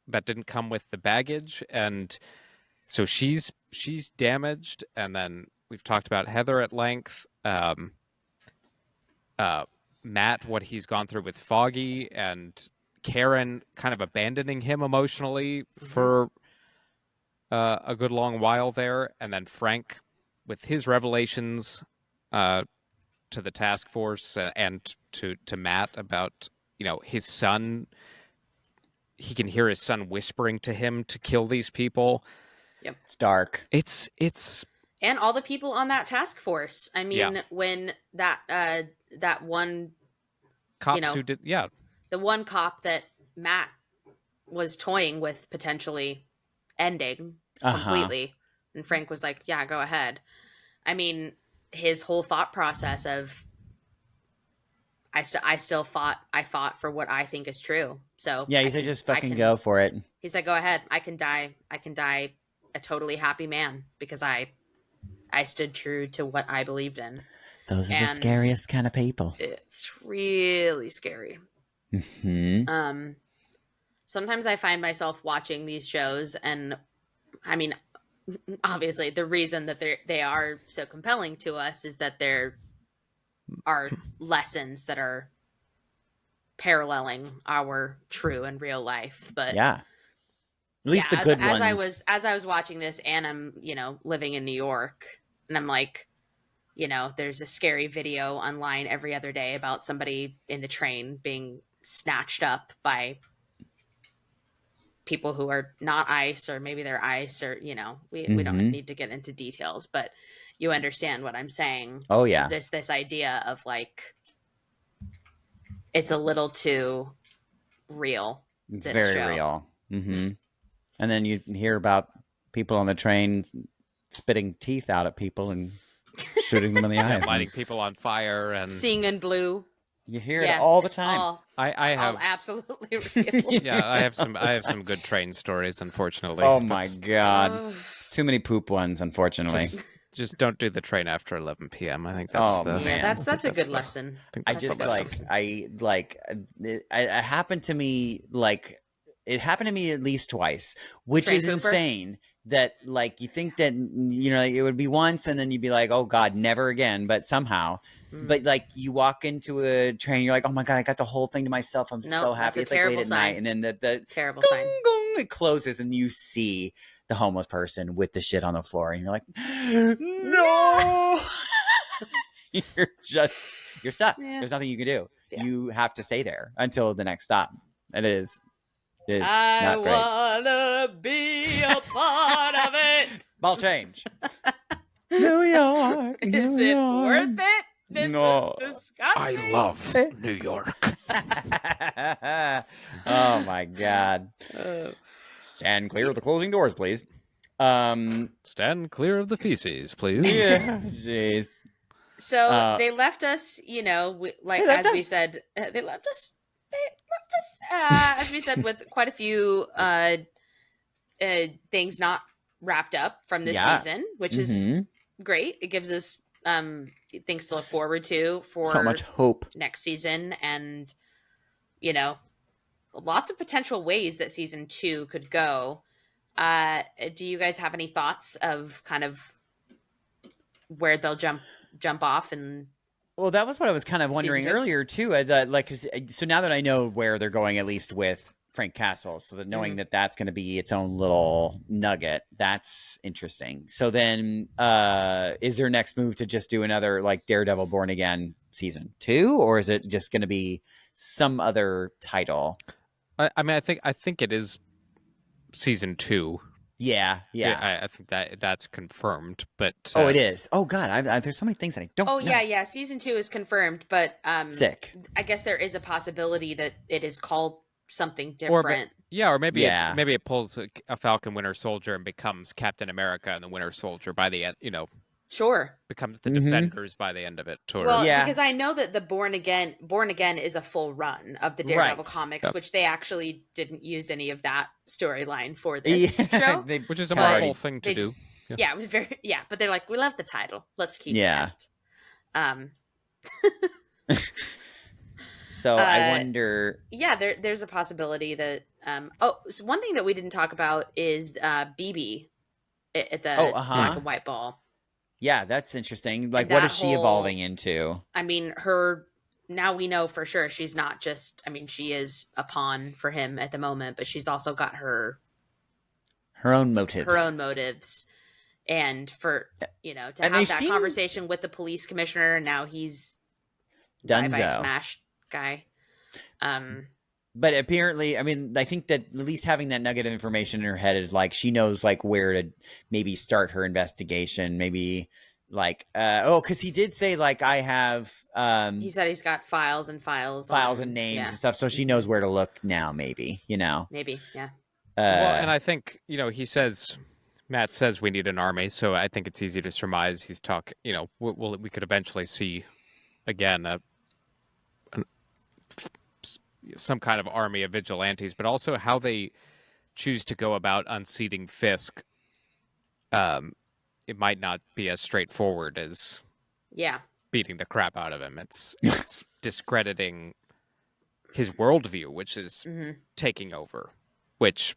that didn't come with the baggage. And so she's damaged. And then we've talked about Heather at length. Matt, what he's gone through with Foggy, and Karen kind of abandoning him emotionally for a good long while there. And then Frank with his revelations to the task force and to Matt about, his son. He can hear his son whispering to him to kill these people. Yep. It's dark. It's and all the people on that task force. I mean, when that one cops who did, the one cop that Matt was toying with potentially ending completely, and Frank was like, "Yeah, go ahead." I mean, his whole thought process of I fought for what I think is true. So yeah, he said just fucking go for it. He's like, go ahead. I can die a totally happy man because I stood true to what I believed in. Those are the scariest kind of people. It's really scary. Sometimes I find myself watching these shows, and I mean, obviously the reason that they are so compelling to us is that there are lessons that are paralleling our true and real life. But at least the good ones. As I was watching this, and I'm living in New York, and I'm like, there's a scary video online every other day about somebody in the train being snatched up by people who are not ICE, or maybe they're ICE, or we don't need to get into details, but you understand what I'm saying. Oh yeah. This idea of like, it's a little too real. It's very real. And then you hear about people on the train spitting teeth out at people and shooting them in the eyes, lighting people on fire, and seeing in blue. You hear it all the time. I have all absolutely real. Yeah, I have some good train stories, unfortunately. Oh my god, too many poop ones, unfortunately. Just don't do the train after 11 p.m. I think that's that's a good lesson. It happened to me at least twice, which train is pooper? Insane. That you think that it would be once, and then you'd be like, oh god, never again. But somehow, but you walk into a train, you're like, oh my god, I got the whole thing to myself. I'm so happy. It's late at night, and then the terrible gong, sign. Gong, it closes, and you see the homeless person with the shit on the floor, and you're like, no. You're stuck. Yeah. There's nothing you can do. Yeah. You have to stay there until the next stop. It is I not great. wanna be a part of it. Ball change. New York. Is it worth it? This No. is disgusting. I love New York. Oh my god. Stand clear of the closing doors, please. Stand clear of the feces, please. Yeah. Jeez. So they left us, we said, they left us, as we said, with quite a few things not wrapped up from this season, which is great. It gives us things to look forward to for so much hope next season, and lots of potential ways that season 2 could go. Do you guys have any thoughts of kind of where they'll jump off? And well, that was what I was kind of wondering earlier too. So now that I know where they're going, at least with Frank Castle, so that knowing that that's going to be its own little nugget, that's interesting. So then, is their next move to just do another Daredevil Born Again season 2, or is it just going to be some other title? I mean, I think it is season 2. Yeah. I think that's confirmed. But it is. Oh god, there's so many things that I don't. know. Yeah. Season 2 is confirmed, but sick. I guess there is a possibility that it is called something different. Or maybe it pulls a Falcon Winter Soldier and becomes Captain America and the Winter Soldier by the end. Sure. becomes the Defenders by the end of it. Well, because I know that the Born Again is a full run of the Daredevil comics, which they actually didn't use any of that storyline for this show. Which is a Marvel thing to do. It was very, but they're like, we love the title. Let's keep that. So I wonder. Yeah, there's a possibility that. So one thing that we didn't talk about is BB at the black and white ball. Yeah, that's interesting. Like, what is she evolving into? I mean, now we know for sure she's not just. I mean, she is a pawn for him at the moment, but she's also got her own motives. And for to have that conversation with the police commissioner, and now he's Dunzo. Bye Smash guy. But apparently, I mean, I think that at least having that nugget of information in her head is like she knows like where to maybe start her investigation. Maybe like because he did say like I have. He said he's got files and names and stuff, so she knows where to look now. Maybe Maybe yeah. Well, and I think he says. Matt says we need an army, so I think it's easy to surmise he's talking. We could eventually see again some kind of army of vigilantes, but also how they choose to go about unseating Fisk. It might not be as straightforward as beating the crap out of him. It's discrediting his worldview, which is taking over, which.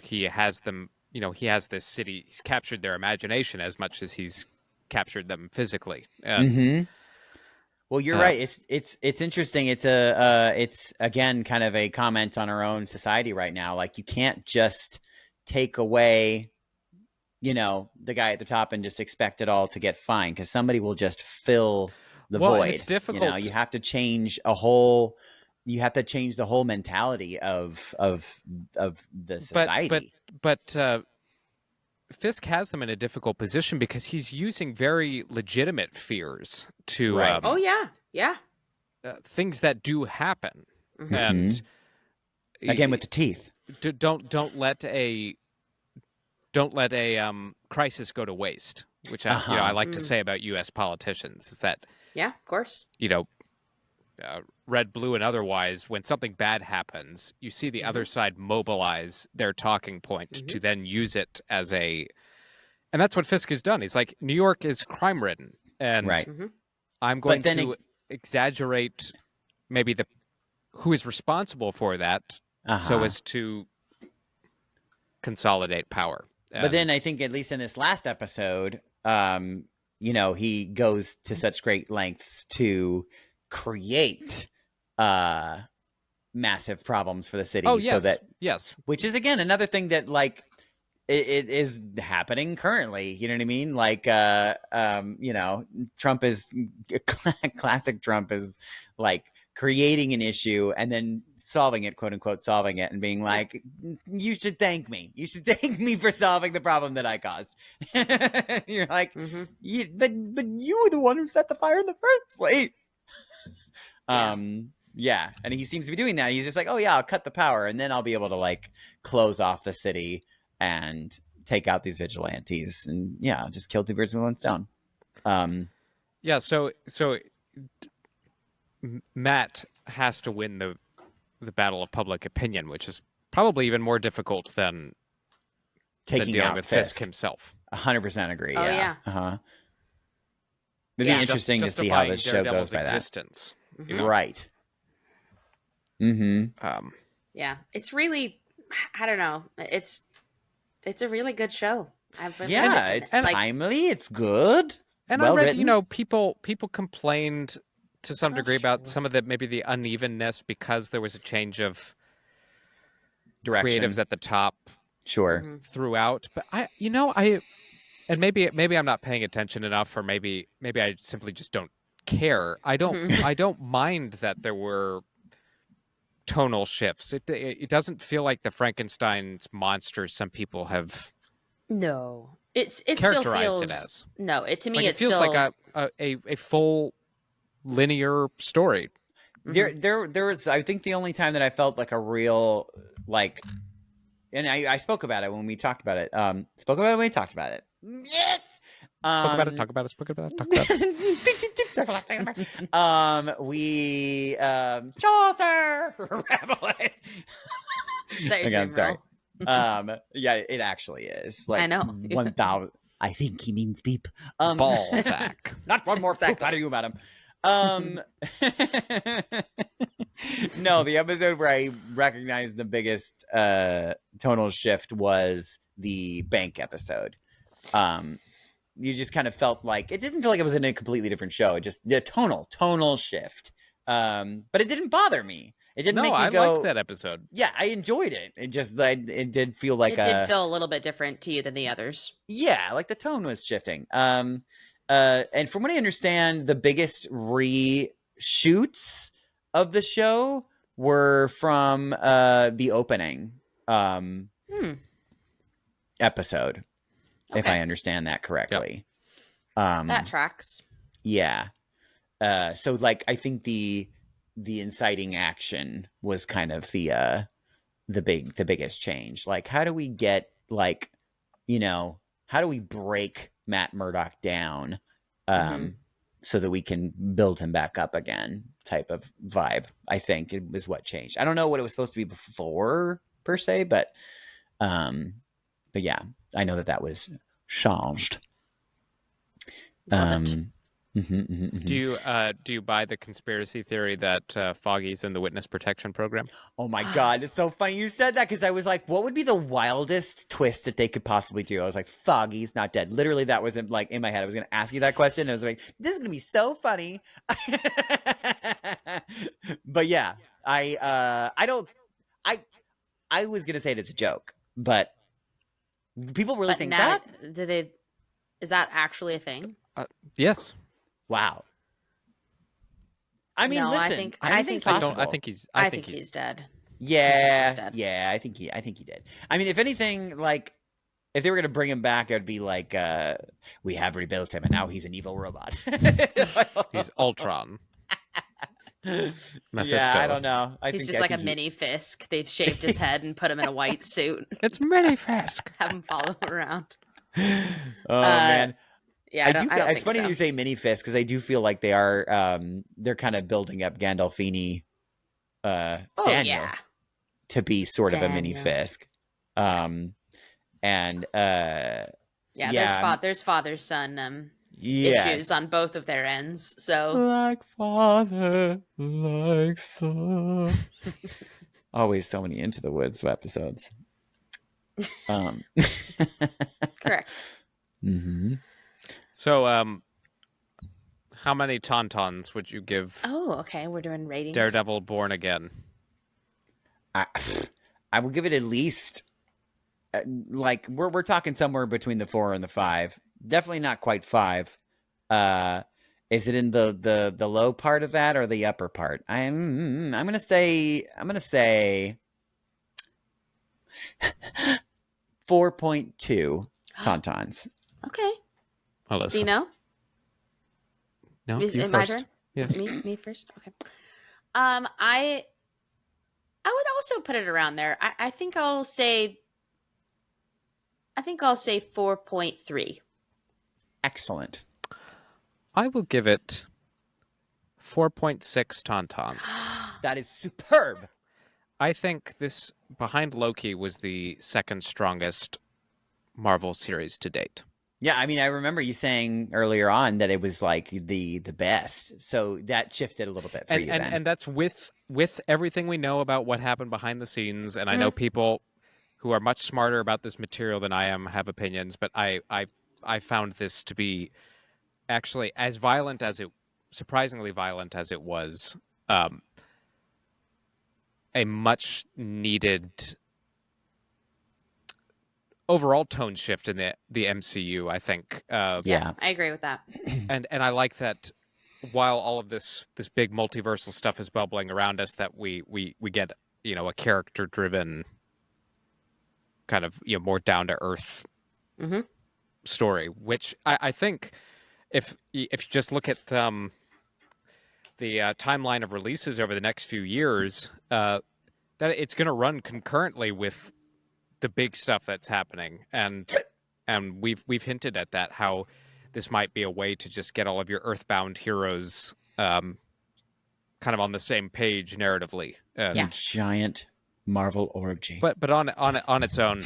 He has them, he has this city. He's captured their imagination as much as he's captured them physically. Well, you're right. It's interesting. It's again kind of a comment on our own society right now. Like you can't just take away, the guy at the top and just expect it all to get fine because somebody will just fill the void. It's difficult. You have to change a whole. You have to change the whole mentality of the society. But Fisk has them in a difficult position because he's using very legitimate fears to things that do happen, and again with the teeth. Don't let a crisis go to waste. Which I like to say about U.S. politicians is that of course red, blue, and otherwise, when something bad happens, you see the other side mobilize their talking point to then use it as and that's what Fisk has done. He's like, New York is crime-ridden, and I'm going to exaggerate maybe who is responsible for that so as to consolidate power. But then I think, at least in this last episode, he goes to such great lengths to create massive problems for the city. Which is again another thing that like it is happening currently. You know what I mean? Like Trump is classic. Trump is like creating an issue and then solving it, quote unquote, solving it and being like, you should thank me. You should thank me for solving the problem that I caused. You're like, but you were the one who set the fire in the first place. And he seems to be doing that. He's just like, oh yeah, I'll cut the power and then I'll be able to like close off the city and take out these vigilantes and just kill two birds with one stone. So Matt has to win the battle of public opinion, which is probably even more difficult than dealing out with Fisk himself. 100% agree. Oh, yeah. It'd be interesting to see how this show goes by existence. Right. It's really, I don't know. It's a really good show. It's timely. It's good. And I read, people complained to some degree about some of maybe the unevenness because there was a change of direction, creatives at the top. Sure. Throughout, but and maybe I'm not paying attention enough, or maybe I simply just don't care. I don't mind that there were tonal shifts. It doesn't feel like the Frankenstein's monsters some people have. No, it characterized still feels it as. No, to me like it feels still like a full linear story. There was, I think the only time that I felt like a real like and I spoke about it when we talked about it. Spoke about it when we talked about it. Talk about it. Talk about it. Talk about it. Talk about it. We Chaucer. Rabelais. Is that your Okay, dream I'm sorry. role? Yeah, it actually is. Like I know. 1,000. I think he means beep. Balzac. Not one more Exactly. poop out of you, madam. No, the episode where I recognized the biggest tonal shift was the bank episode. You just kind of felt like it didn't feel like it was in a completely different show. It just the tonal shift. But it didn't bother me. It didn't make me go. I liked that episode. Yeah, I enjoyed it. It just it did feel like it did feel a little bit different to you than the others. Yeah, like the tone was shifting. And from what I understand, the biggest reshoots of the show were from the opening episode, if I understand that correctly. Yep. That tracks. Yeah. So like I think the inciting action was kind of the biggest change. Like how do we get like, you know, how do we break Matt Murdock down so that we can build him back up again type of vibe, I think it was what changed. I don't know what it was supposed to be before per se, but yeah, I know that was changed. Do you buy the conspiracy theory that Foggy's in the witness protection program? Oh my God, it's so funny you said that because I was like, what would be the wildest twist that they could possibly do? I was like, Foggy's not dead. Literally, that was in my head. I was going to ask you that question. And I was like, this is going to be so funny. But yeah, I was going to say it as a joke, but people really think that? Is that actually a thing? Yes. Wow. I mean, no, listen. I think he's dead. Yeah, He's dead. yeah. I think he did. I mean, if anything, like, if they were gonna bring him back, it would be like, we have rebuilt him, and now he's an evil robot. He's Ultron. Yeah, I don't know. He's just like a mini Fisk. They've shaved his head and put him in a white suit. It's mini Fisk. Have him follow him around. Oh man. Yeah, I don't it's think funny so. you say mini Fisk because I do feel like they are they're kind of building up Gandolfini Daniel to be sort of a mini Fisk. There's father son issues on both of their ends. So like father, like son. Always so many Into the Woods episodes. Correct. Mm-hmm. So, how many Tauntauns would you give? Oh, okay. We're doing ratings. Daredevil Born Again. I would give it at least like we're talking somewhere between the 4 and the 5. Definitely not quite 5. Is it in the low part of that or the upper part? I'm gonna say 4.2 Tauntauns. Okay. Alyssa. Do you know? No, Is you it my first. turn? Yes. Me first. Okay. I would also put it around there. I think I'll say 4.3. Excellent. I will give it 4.6 Tauntauns. That is superb. I think this, behind Loki, was the second strongest Marvel series to date. Yeah, I mean, I remember you saying earlier on that it was like the best. So that shifted a little bit for you then. And that's with everything we know about what happened behind the scenes. And I know people who are much smarter about this material than I am have opinions, but I found this to be actually as violent as surprisingly violent as it was, a much needed overall tone shift in the MCU, I think. Yeah, I agree with that. And I like that while all of this big multiversal stuff is bubbling around us, that we get, a character driven kind of, more down to earth story, which I think if you just look at the timeline of releases over the next few years, that it's going to run concurrently with the big stuff that's happening, and we've hinted at that, how this might be a way to just get all of your Earthbound heroes kind of on the same page narratively. A giant Marvel orgy. But on its own,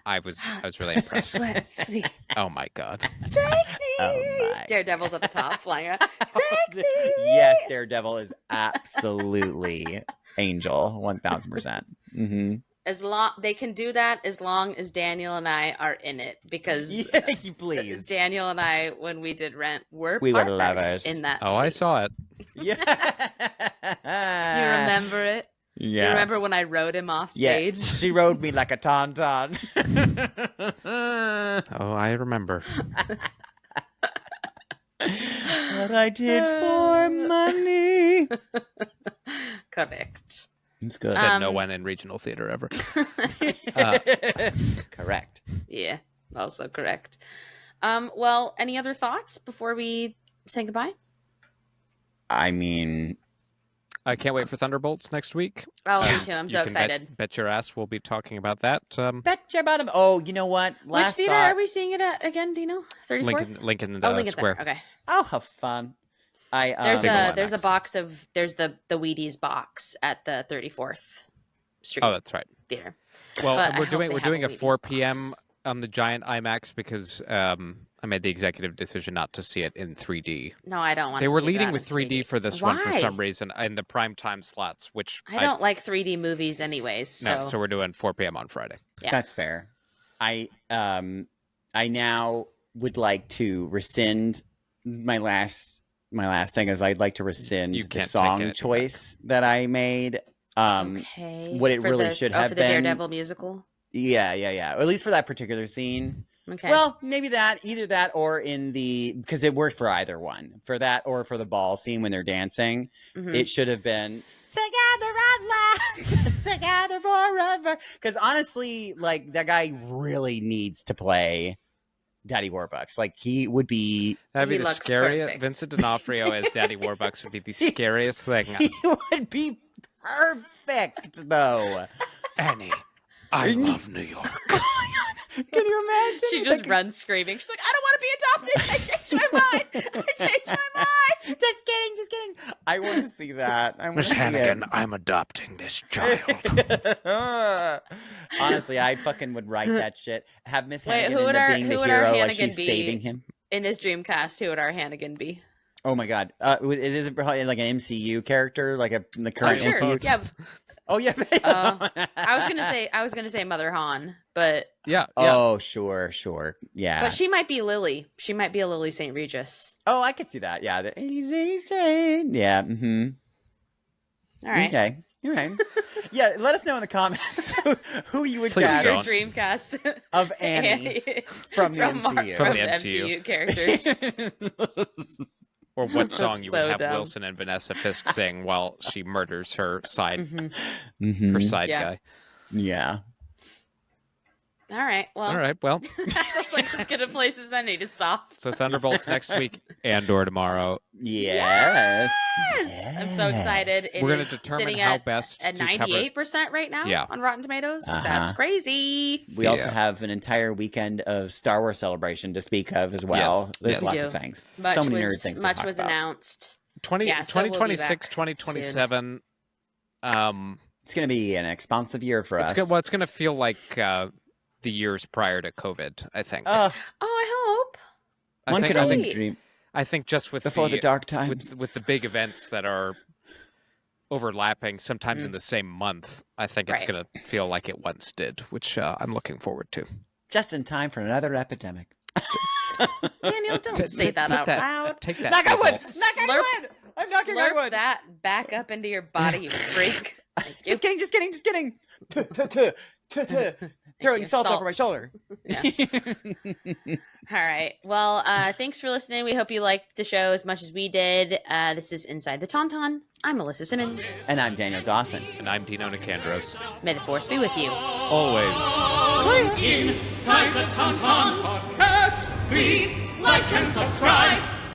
I was really impressed. Sweat, sweet. Oh my god! Take me. Oh my. Daredevil's at the top, flying around. Take me. Yes, Daredevil is absolutely Angel, 1000%. Mm-hmm. As long they can do that, as long as Daniel and I are in it, because Please. Daniel and I, when we did Rent, we were partners lovers in that. Oh, I scene. saw it. Yeah. You remember it? Yeah. You remember when I rode him off Yeah. stage? She rode me like a tauntaun. Oh, I remember. What I did for money. Correct. It's good. Said no one in regional theater ever. Correct. Yeah, also correct. Well, any other thoughts before we say goodbye? I mean, I can't wait for Thunderbolts next week. Oh, me too. I'm so You can excited. Bet your ass we'll be talking about that. bet your bottom. Oh, you know what? Which theater are we seeing it at again? Do you know? 34th? Lincoln Lincoln Square. Center. Okay. I'll have fun. There's Big ol' a IMAX. box of the Wheaties box at the 34th Street Oh, that's right. Theater. Well, But I we're hope doing they we're have doing a a 4 Wheaties p.m. box. on the giant IMAX because I made the executive decision not to see it in 3D. No, I don't want They to were see leading that with in 3D for this one for Why? some reason in the prime time slots, which I don't like 3D movies anyways. So we're doing 4 p.m. on Friday. Yeah. That's fair. I now would like to rescind my last thing is I'd like to rescind You the can't take song anything choice that I made. okay. What it For really the- should for have the been. Daredevil musical. Yeah. Or at least for that particular scene. Okay. Well, maybe either that or in because it works for either one. For that or for the ball scene when they're dancing, Mhm. it should have been together at last, together forever. Because honestly, like that guy really needs to play Daddy Warbucks. Like he would be. That'd be He the looks scariest. perfect. Vincent D'Onofrio as Daddy Warbucks would be the scariest thing. He would be perfect, though. Annie, I love New York. Can you imagine? She just Like, runs screaming. She's like, I don't want to be adopted. I changed my mind. Just kidding. I want to see that. I want to Miss see Hannigan, it. I'm adopting this child. Honestly, I fucking would write that shit. Have Miss Wait, Hannigan who would end up our- being who the would our hero, like Hannigan she's be? saving him. In his Dreamcast, who would our Hannigan be? Oh my god, is it probably like an MCU character, like the current sure. MCU? Yeah. Oh yeah. I was gonna say Mother Han, but yeah. Oh sure. Yeah. but she might be Lily. She might be a Lily St. Regis. Oh, I could see that. Yeah. The easy train. Yeah. Mm-hmm. All right. Okay. All right. Yeah. Let us know in the comments who you would Please cast Your don't. Dreamcast of Annie from the MCU. From From the the MCU. MCU characters. Or what song you would so have dumb. Wilson and Vanessa Fisk sing while she murders her side Mhm. her side Yeah. guy. Yeah. All right. Well, All right. Well, that's like as good a place as any to stop. so Thunderbolts next week and or tomorrow. Yes. Yes! I'm so excited. It We're going is to determine sitting how at best at to cover. 98% right now Yeah. on Rotten Tomatoes. Uh-huh. That's crazy. We also Yeah. have an entire weekend of Star Wars celebration to speak of as well. Yes. There's Yes. lots We of do. things. Much So many was, nerd things. to Much talk was about. announced. 20, Yeah, so we'll be 2026, back 2027. It's going to be an expansive year for us. It's going to feel like the years prior to COVID, I think. Oh, I hope. One could I only think, dream I think just with before the dark times. with the big events that are overlapping, sometimes in the same month, I think it's Right. going to feel like it once did, which I'm looking forward to. Just in time for another epidemic. Daniel, don't say that put out loud. Take that. Knock on wood! devil. Knock on wood! I'm knocking on Slurp wood! that back up into your body, you freak. Thank you. Just kidding. Throwing you. salt over Salt. my shoulder. Yeah. All right. Well, thanks for listening. We hope you liked the show as much as we did. This is Inside the Tauntaun. I'm Melissa Simmons. And I'm Daniel Dawson. And I'm Dino Nicandros. May the force be with you. Always. Inside the Tauntaun podcast. Please like and subscribe.